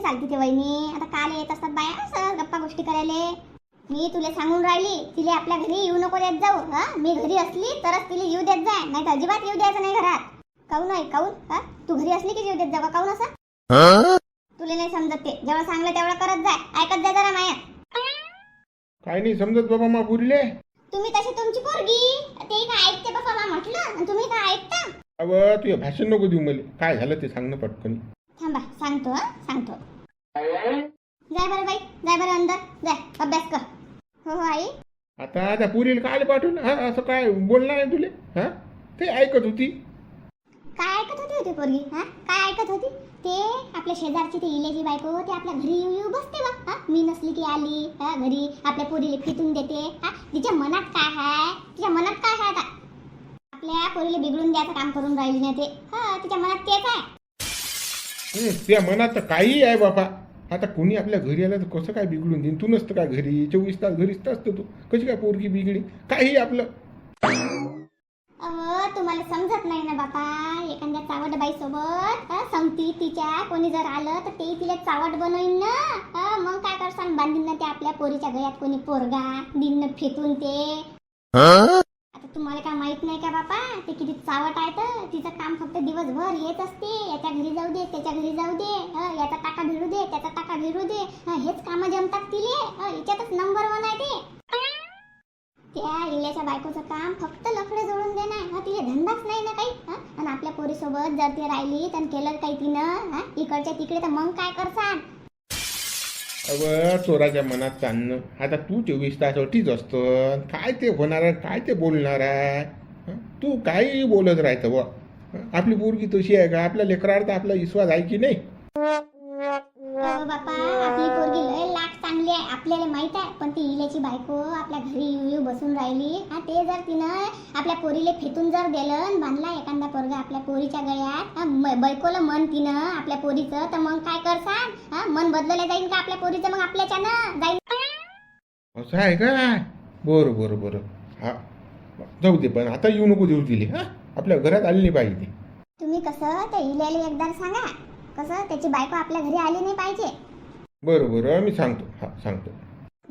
चालते ते वहिनी. आता काल येत असतात बाया असं गप्पा गोष्टी करायला. मी तुला सांगून राहिली तिला आपल्या घरी येऊ नको देत जाऊ. मी घरी असली तरच तिला येऊ देत जाय, नाही तर अजिबात येऊ द्यायचं नाही घरात. काऊन नाही काऊन? तू घरी असली की येऊ देत जा काऊन असं? तुला नाही समजत ते. जेव्हा सांगलं तेवढं करत जाय. ऐकत जा जरा माया. काय नाही समजत बाबा मा पुरीले. तुम्ही तशी तुमची पोरगी ते काय ऐकते बाबा मा म्हटलं, तुम्ही काय ऐकता? अव तू भाषण नको देऊ मला. काय झालं ते सांग ना पटकन. थांबा सांगतो सांगतो. जाय बरं बाई, जाय बरं अंदर जाय, अभ्यास कर. हो आई. आता त्या पुरीला काय पाठवलं? असं काय बोलणार आहे तुले? ते ऐकत होती. काय ऐकत होती पोरगी? काय ऐकत होती? ते आपल्या शेजारची ते इलेची बायको ते आपल्या घरी येऊ येऊ बसते बा. मी नसली की आली घरी आपल्या पोरीला फितून देते. तिच्या मनात काय आहे? तिच्या मनात काय आहे? आता आपल्या पोरीला बिघडून द्यायचं काम करून राहिली नाही ते. तिच्या मनात तेच आहे. त्या मनात तर काही आहे बाबा. आता कोणी आपल्या घरी आलं तर कसं काय बिघडून देईन? तू नसतं का घरी? 24 तास घरीच असतं तू. कशी काय पोरगी बिघडी? काही आपलं तुम्हाला समजत नाही ना बापा. एखाद्या चावट बाई सोबत संगती तिच्या कोणी जर आलं तर ते तिला चावट बनवून ना मग काय करसान? बांधीन ना ते आपल्या पोरीच्या गळ्यात कोणी पोरगा दिन फेकून ते. आता तुम्हाला काय माहित नाही का बापा ते किती चावट आहे? तर तिचं काम फक्त दिवसभर येत असते. याच्या घरी जाऊ दे, त्याच्या घरी जाऊ दे, याचा टाका भिडू दे, त्याचा टाका भिडू दे. हेच काम जमतात तिले. याच्यातच नंबर 1 आहे ते. त्या इल्याच्या बायकोचं काम फक्त लफडे जोडून देणार. तिला धंदाच नाही ना काही. आणि आपल्या पोरीसोबत जर ती राहिली तर केलं काही तिनं इकडच्या तिकडे तर मग काय करसान? अव चोराच्या मनात चालणं. आता तू 24 तास अटीच असतं. काय ते होणार आहे? काय ते बोलणार आहे? तू काही बोलत राहतं व. आपली पोरगी तशी आहे का? आपल्या लेकरावर तर आपला विश्वास आहे की नाही? बापा आपली पोरगी लय लाख चांगली आहे आपल्याला माहित आहे. पण ती इल्याची बायको आपल्या घरी येऊ बसून राहिली. ते जर तिनं आपल्या पोरीला फेतून जर दिलं बांधला एखादा पोरगा आपल्या पोरीच्या गळ्यात बायकोला मन तिनं आपल्या पोरीचं तर मग काय करसान? मन बदललं जाईल का आपल्या पोरीचं? मग आपल्याच्यानं जाईल. असं आहे का? बरं बरं बरं. जाऊ दे. पण आता येऊ नको देऊ दिली. आपल्या घरात आली नाही पाहिजे. तुम्ही कसं त्या इल्याला एकदा सांगा कसं त्याची बायको आपल्या घरी आली नाही पाहिजे. बरं बरं मी सांगतो. सांगतो.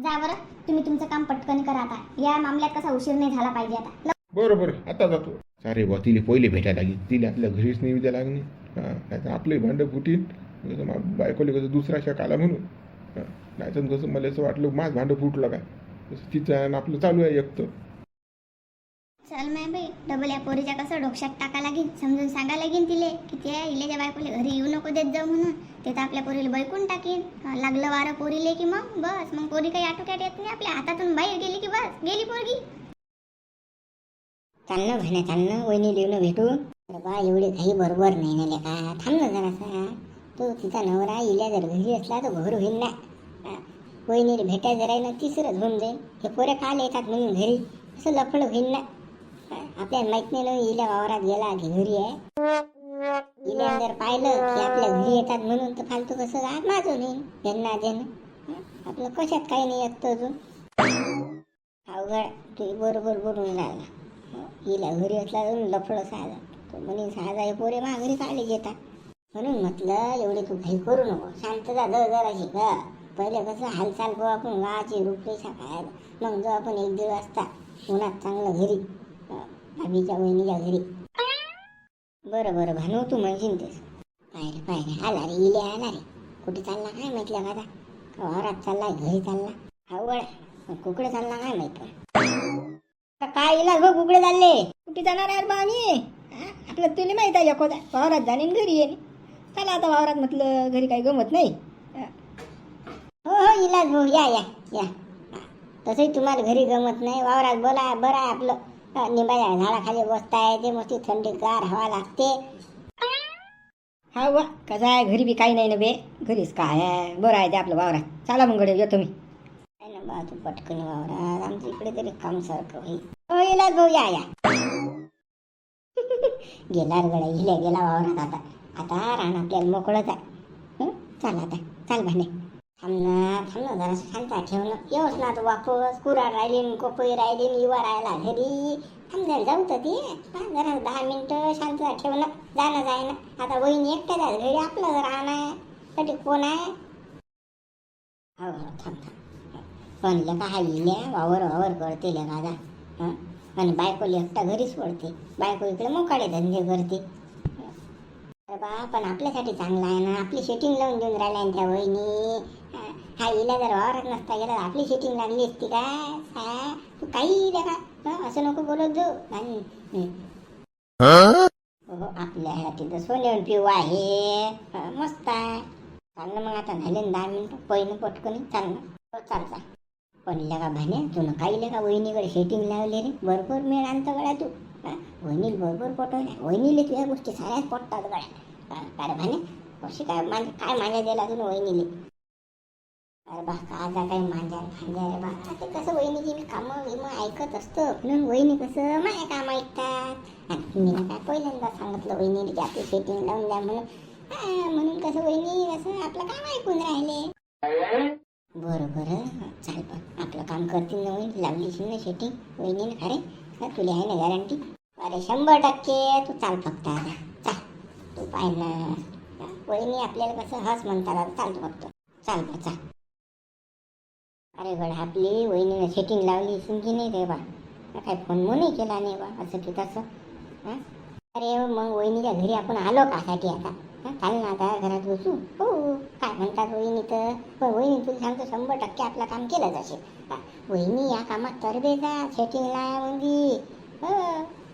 जा बरं तुम्ही तुमचं काम पटकन करा. आता या मामल्यात कसा उशीर नाही झाला पाहिजे. आता बरं बरं आता जातो. सारे बा तिला पहिले भेटायला लागेल. तिला आपल्या घरीच नाही द्या लागणे. नाही आपलंही भांडं फुटीन. बायकोले कसं दुसरा शक आला म्हणून. नाही तर कसं मला असं वाटलं माझ भांडं फुटलं काय. तसं तिचं आपलं चालू आहे एकटं. चल माय बाई डबल या पोरीच्या कसं डोक्यात टाका लागेल. समजून सांगा लागेल तिले की त्या इल्याच्या बायकोले घरी येऊ नको देत जाऊ म्हणून. ते तर आपल्या पोरीला बैकून टाकीन. लागलं वारं पोरीले की मग बस. मग पोरी काही आटोक्यात येत नाही. आपल्या हातातून बाहेर गेली की बस गेली पोरगी. चालणं भाण्या चालणं. वहिनी लिहून भेटू. बा एवढी काही बरोबर नाही ना लेका. थांब ना जरासा. तो तिचा नवरा इल्या जर घरी असला तर घोर होईल ना. वहिनीला भेटाय जरा ना तिसरंच होऊन जाईल. हे पोरे काल येतात म्हणून घरी असं लफड होईल ना. आपल्याला माहित नाही ना इल्या वावरात गेला की घरी आहे. इल्या जर पाहिलं की आपल्या घरी येतात म्हणून तर फालतू कसं माझं नाही त्यांना देणं. आपलं कशात काही नाही येत अजून. अवघड तू बरोबर बोलून राहिला. इल्या घरी असला अजून लफड साजा. तो म्हणे साजा हे पोरे मा घरी काढले येतात म्हणून म्हटलं एवढी तू घाई करू नको. शांतता जराशी का. पहिले कसं हालचाल पाहू आपण गावाची रूपरेषा खायला. मग जो आपण 1-1.5 वाजता उन्हात चांगलं घरी भाभीच्या वहिनीच्या घरी. बरं बरं भानू तू म्हणशील तेच. पाहिलं आला रे इले आला रे. कुठे चालला काय माहितल्या का? वावरात चालला घरी चालला. अवघड कुकडे चालला काय माहित. काय इलाज भाऊ कुकडे चालले? कुठे जाणार आहे बाणी? आपलं तुला माहित आहे एकोदा वावरात जाणे घरी येणे. चला आता वावरात म्हटलं घरी काही गमत नाही. हो इलाज भाऊ या या या. तसंही तुम्हाला घरी गमत नाही. वावरात बोला बरं आहे आपलं. निंबाच्या झाडाखाली बसताय ते मस्त थंडीगार हवा लागते. हा वा कसं आहे घरी बी काही नाही ना बे. घरीच काय आहे बरं आहे ते आपलं वावरात. चला मग गडे येतो मी. काय ना बा तू पटकन वावरात. आमच्या इकडे तरी काम सारखं होईल. हो इलाज भाऊ या या. गेला गड्या हिल्या गेला वावरात. आता रान आपल्याला मोकळत आहे. चल आता चाल भाने. थांब ना जरा शांत ठेवणं. येऊच ना तू वापस. कुरा राहिली कोपई राहिली युवा राहिला घरी. थांब जरा जाऊ तर ते जरा 10 मिनिटं शांतता ठेवणं. जाणं जाय ना. आता वहिनी एकट्याच घरी आपलं राहणं आहे. साठी कोण आहे? हो हो थांब थांब. पण लेका हा इल्या वावर वावर करते लेका जा. हं? आणि बायको एकटा घरीच पडते. बायको इकडे मोकाडे धंदे करते. अरे बा पण आपल्यासाठी चांगला आहे ना. आपली शेटिंग लावून देऊन राहिल्या ना त्या वहिनी. हा इला जर वावरात नसता गेला तर आपली शेटिंग लागली असती काय. हा तू काही लेका असं नको बोलत जाऊ. आणि हो आपल्यासाठी तर सोन्यावर पिऊ आहे. मस्त आहे. चाल ना मग आता झाले ना 10 मिनिटं. पहिलं पटकन चाल ना. हो चालता. पण लेका भाने तुला काही लेका वहिनीकडे शेटिंग लावले रे. बरोबर मेळ आणतं गड्या तू. वहिनीला बरोबर पटवल्या. वहिनीले तुझ्या गोष्टी साऱ्याच पटतात गड्या. अरे भाने कशी काय माझ्या दिला तुम्ही वहिनीले. अरे बा का जा काही माझ्या खांद्या रे बा. ते कसं वहिनीची मी कामं विमं ऐकत असतं. म्हणून वहिनी कसं माझ्या काम ऐकतात. आणि मी ना काय पहिल्यांदा सांगितलं वहिनीला की आपली शेटिंग लावून द्या म्हणून. म्हणून कसं वहिनी कसं आपलं काम ऐकून राहिले. बरं बरं चाल पण आपलं काम करतील ना वहिनी. लावलीशी ना शेटिंग वहिनीने खरे. तुला आहे ना गॅरंटी. अरे 100% तू चाल फक्त आता चाल. तू पाय ना वहिनी आपल्याला कसं हस म्हणतात. आता चाल तू फक्त चाल बा चाल. अरे गड आपली वहिनीने सेटिंग लावली की नाही रे बा. काय फोन म्हणून केला नाही बा असं की तसं. अरे मग वहिनीच्या घरी आपण आलो कासाठी आता. चाल ना आता घरात बसू. हो काय म्हणतात वहिनी तर. पण वहिनी तुला सांगतो 100% आपलं काम केलं जाशील. वहिनी या कामात तरबे जा. सेटिंगला म्हणजे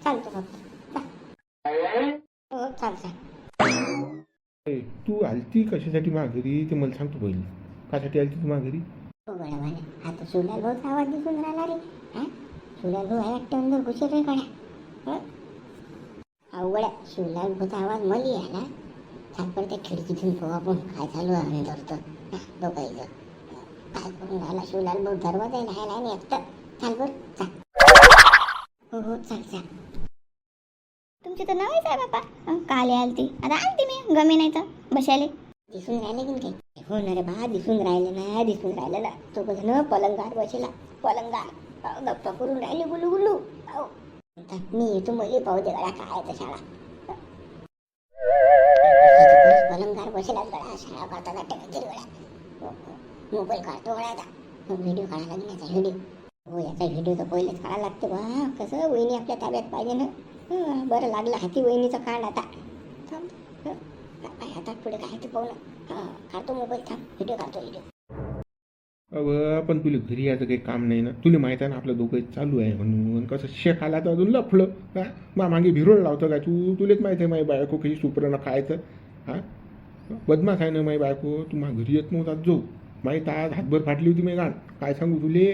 चालतो फक्त हो चाल चाल. तू आलती कशासाठी माझ्या घरी ते मला सांगतो पहिले. कासाठी आलती तू माझ्या घरी. हो गड्या म्हणे आता शिवलाल भाऊचा आवाज दिसून राहिला रे. शिवलाल भाऊ आहे वाटतं अंदर घुसेल रे गड्या. अवघड्या शिवलाल भाऊचा आवाज मली आला. चालपर त्या खिडकीतून पाहू आपण काय चालू आहे अंदर तर. दोघायचं काय करून राहिला शिवलाल भाऊ. दरवाजा राहायला नाही एकटं. चालपर चाल. हो हो चाल चाल. तुमची तर नावच आहे बापा. काल आलती आता आलती मी गमी नाही तर बसायले. दिसून राहिले की काही. हो ना रे बा दिसून राहिले ना. दिसून राहिलं ना. तो कसं ना पलंगार बसेला. पलंगार गप्पा करून राहिले गुलू गुलू. मी येतो मला पाहू दे गड्या काय तर शाळा. पलंगार बसेलाच गड्या. शाळा करता जाते गड्या. मोबाईल काढतो गड्या आता. व्हिडिओ काढायला लागेल याचा व्हिडिओ. हो याचा व्हिडिओ तर पहिलेच काढायला लागते बा. कसं वहिनी आपल्या ताब्यात पाहिजे ना. बरं लागलं हाती वहिनीचं काढ आता. थांब काय हातात पुढे काय ते पाहू ना. काढतो मोबाईल थांब. व्हिडिओ काढतो व्हिडिओ. पण तुला घरी यायचं काही काम नाही ना. तुला माहिती आहे ना आपलं दोघं चालू आहे म्हणून. कसं शेक आला तर अजून लफलं. मागे भिरोळ लावतं काय तू. तुलाच माहिती आहे माझी बायको कशी सुपरनं खायचं. बदमाश आहे ना माझी बायको. तू माझ्या घरी येत नव्हता जो. माहीत आज हातभर फाटली होती मी गाण. काय सांगू तुले.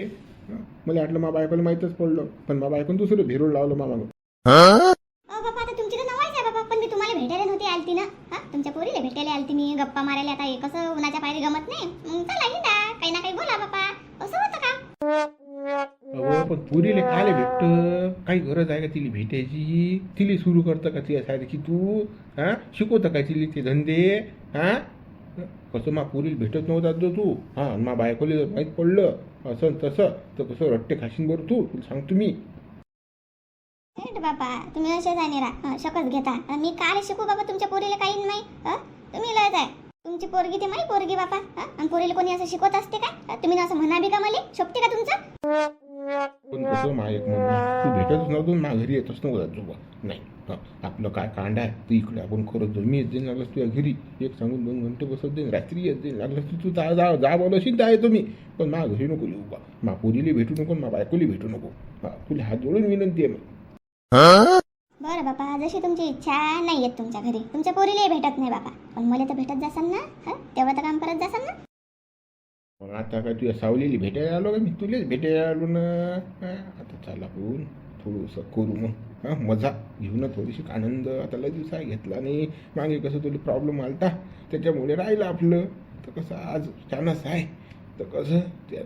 मला वाटलं माझ्या बायकोला माहीतच पडलं. पण माझ्या बायकोनं दुसरं भिरोळ लावलं मागं. बापा आता तुमची तर नावच आहे बाबा. पण मी तुम्हाला भेटायला नव्हती आलती ना. तुमच्या पोरीला भेटायला आलती मी. गप्पा मारायला आता हे कसं उन्हाच्या पायरी गमत नाही. चला हिंदा काही ना काही बोला बापा. असं होतं का. पण पुरीले खायला भेटतं. काही गरज आहे का तिला भेटायची. तिला सुरू करतं का ती की तू शिकवतं का तिला ते धंदे. कसं मा पुरीला भेटत नव्हता जो तू. मा बायकोला माहीत पडलं असं तसं तर कसं रट्टे खाशीन बरं तू. तुला सांगतो मी. बापा तुम्ही असे जाणे रा शकच घेता. मी काय शिकू बाबा तुमच्या पोरीला काही नाही. तुम्ही लयच आहे. तुमची पोरगी ते माही पोरगी बापा. आणि पोरीला कोणी असं शिकवत असते का. तुम्ही असं म्हणा बी का मला शोभते का तुमचं. पण कसं मा एक म्हणणं तू भेटतच नव्हतं मा घरी येतच नव्हता तुझा. नाही आपलं काय कांड आहे. तू इकडे आपण करत जाऊ. मी येत जाईन लागलंस तुझ्या घरी. एक सांगून 2 घंटे बसत जाईन. रात्री येत जाईन लागलंस तू जा बोलशील तर येतो मी. पण मा घरी नको येऊ बा. मा पोरीला भेटू नको. मा बायकोली भेटू नको. तुला हात जोडून विनंती आहे मग. बरं बापा जशी तुमची इच्छा नाही येत तुमच्या घरी. तुमच्या पोरीलाही भेटत नाही बापा. पण मला तर भेटत जासाल ना. तेव्हा तर काम करत जासाल ना. मग आता काय तुझ्या सावलीला भेटायला आलो का मी. तुलाच भेटायला आलो ना. आता चला होऊन थोडंसं करू मग. मजा घेऊ ना थोडीशी आनंद. आता लय दिवसा घेतला नाही. मागे कसं तुला प्रॉब्लेम आलता त्याच्यामुळे राहिलं आपलं. तर कसं आज चानस आहे तर कसं त्या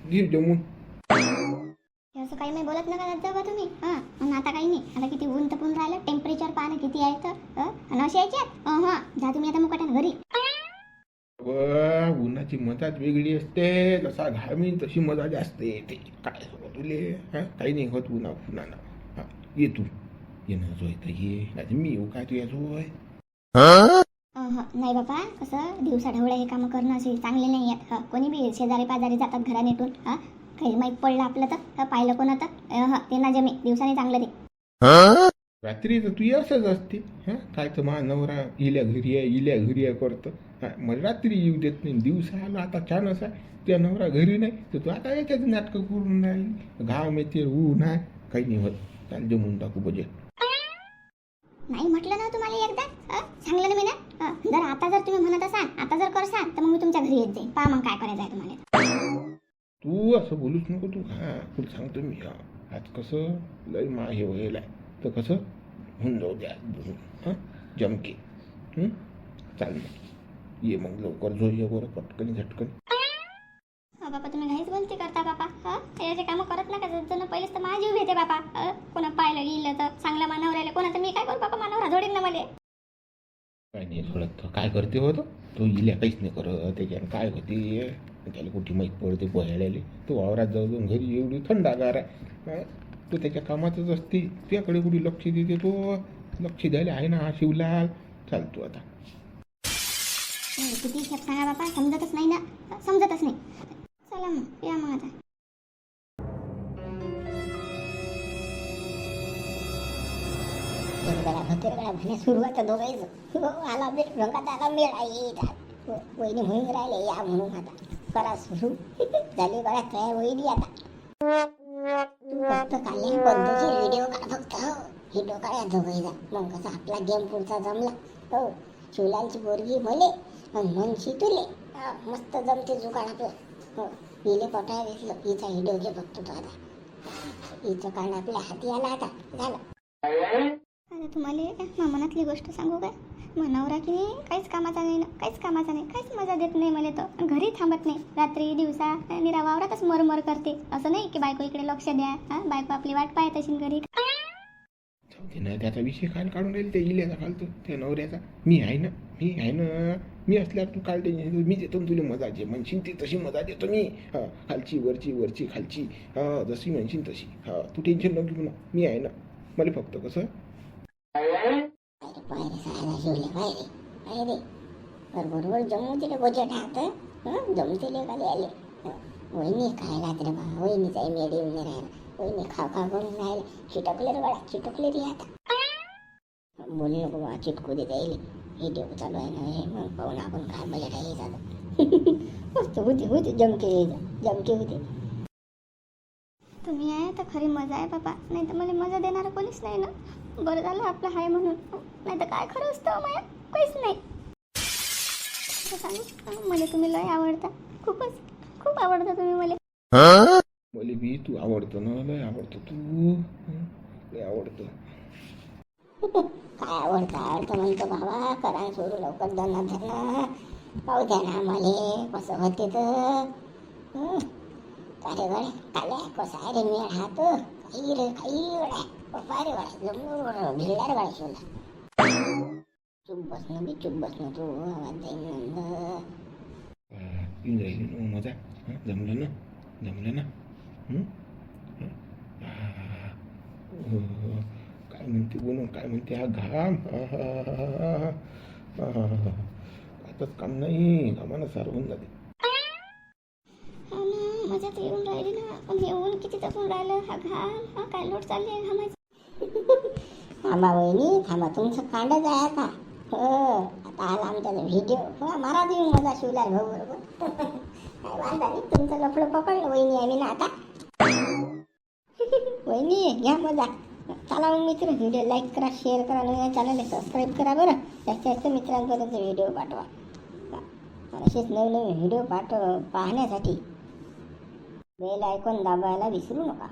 घेऊ जमून. असं काही नाही बोलत नका जात बा तुम्ही. आणि आता काही नाही. आता किती ऊन तपून राहिलं. टेम्परेचर पाहणं किती आहे तर. आणि असे यायच्यात जा तुम्ही आता मुकाट्यानं घरी. उन्हाची मजाच वेगळी असते. जसा घामीन तशी मजा जास्त येते. काय तुले काही नाही होत उन्हा फुनानं. ये तू ये ना जोय तर ये. नाही मी येऊ काय तू या जोय. नाही बाबा, कसं दिवसा ढवळ्या हे कामं करणं असे चांगले नाही आहेत. कोणी बी शेजारी पाजारी जातात घरानेटून, काही माहीत पडलं आपलं तर पाहिलं कोणा तर ते ना जमे दिवसाने चांगलं ते. रात्री तर तू असंच असते. काय तर मा नवरा इल्या घरी आहे करतं. मग रात्री येऊ देत नाही. दिवसा आला आता छान असा त्या नवरा घरी नाही तर तू आता याच्यात नाटकं करून राहिली. घाम येते ऊन आहे, काही नाही होत. चाल जमून टाकू बजेट. नाही म्हटलं ना तुम्हाला एकदा, सांगलं ना मी ना. जर आता जर तुम्ही म्हणत असाल, आता जर करसाल तर मग मी तुमच्या घरी येत जाईन. पहा मग काय करायचं आहे तुम्हाला. तू असं बोलूच नको तू. तुला सांगतो मी. आज कसं लय मा हे व्हायला तर कसं होऊन जाऊ द्या जमके. चाल मग ये मग लवकर जो ये बरं पटकन झटकन. बापा तुम्ही घाईच बोलते करता बापा. याचे कामं करत नका जण. पहिलेच तर माझी जीव घेते बापा. कोणा पाहिलं गेलं तर चांगलं मानव राहिलं कोणा तर मी काय करू बापा. मानव राजोडीन ना मला. काय नाही सोडत. काय करते होतं तो इल्या काहीच नाही करत. त्याच्यानं काय होते त्याला कुठे माहीत पडते पोहायला. तो वावरात जाऊन घरी एवढी थंडागार आहे. तो त्याच्या कामातच असते. त्याकडे कुठे लक्ष देते तो. लक्ष द्यायला आहे ना हा शिवलाल. चालतो आता. किती खेप सांगा बापा, समजतच नाही ना. समजतच नाही. चला मग या मग आता. भतेरगडा म्हणे सुरुवात दोघायचं. आला मेळ रंगात आला मेळ आहे. वहिनी म्हणून राहिले या म्हणून आता करा सुरू. झाली गळ्यात तयार वहिनी आता. तू फक्त काढले बंधूचे व्हिडिओ काढ फक्त. व्हिडिओ काढा दोघायचा. मग कसा आपला गेम पुढचा जमला. हो शिवलालची पोरगी मले आणि मनशी तुले. मस्त जमते जुगाड आपलं. हो हिले पटाय घेतलं. हिचा व्हिडिओ घे फक्त तो आता. हिचं कान आपल्या हाती आला आता. झालं. आता तुम्हाला मनातली गोष्ट सांगू काय. नवरा की नाही काहीच कामाचा नाही ना. काहीच कामाचा नाही. काहीच मजा देत नाही मला तो. घरी थांबत नाही. रात्री दिवसा निरा वावरातच मरमर करते. असं नाही की बायको इकडे लक्ष द्या. बायको आपली वाट पाहत असेल घरी. नाही त्याचा विषय काल काढून राहील. त्या इल्याचा काढतो त्या नवऱ्याचा. मी आहे ना. मी असल्यावर तू काढते. मी देतो तुला मजा. जे म्हणशील ती तशी मजा देतो मी. खालची वरची खालची. जशी म्हणशील तशी. तू टेन्शन नको घेऊ ना. मी आहे ना. मला फक्त कसं पायरे सायला शिवले पायरे बरोबर जमू तिला बजेट हात. जमते खाली आले. वहिनी काय राहते रे बा. वहिनीचा मेडी येऊन राहिला. वहिनी खाव करून राहिला. चिटकले रे बाळा चिटकले रे आता. बोलू नको बा चिटकू दे जाईल. व्हिडिओ चालू आहे ना हे. मग पाहून आपण काय बजेट आहे झालं. मस्त होती जमके होते. तुम्ही आहे तर खरी मजा आहे बाबा. नाही तर मला मजा देणारं कोणीच नाही ना. बरं झालं आपलं आहे म्हणून. नाही तर काय खरं असतं माया काहीच नाही. सांगू मला तुम्ही लय आवडता. खूप आवडता तुम्ही मला. मला बी तू आवडतो ना. लय आवडतो तू. लय आवडतो. काय आवडतं म्हणतो बाबा. करा सुरू लवकर धरणं पाहू द्या ना आम्हाला कसं होते तर. अरे गड्या काल्या कसा आहे रे मेळ हात. काही रे काही गड्या पप्पा रे गड्या जमू भिडला रे गड्या शिवला. चुप बसणं तू. आवाज देईन इंग्रजी मजा. जमलं ना. काय म्हणते बोलून काय म्हणते. हा घाम आताच काम नाही. घामानं सारवून जाते. मजा तर येऊन राहिली ना. पण हे ऊन किती तपून राहिलं. हा घाम काय लोट चालली आहे घामाची. थांबा वहिनी थांबा. तुमचं कांडच आहे आता. आता आला आमचा व्हिडिओ. मारा तुम्ही मजा शिवला भाऊ बरोबर. काय वांधा नाही. तुमचं लफडं पकडलं वहिनी आम्ही ना आता. वहिनी घ्या मजा. चला मग मित्र व्हिडिओ लाईक करा शेअर करा. नवीन चॅनलला सबस्क्राईब करा बरं. जास्त मित्रांपर्यंत व्हिडिओ पाठवा. असेच नवीन व्हिडिओ पाहण्यासाठी बेल आयकॉन दाबायला विसरू नका.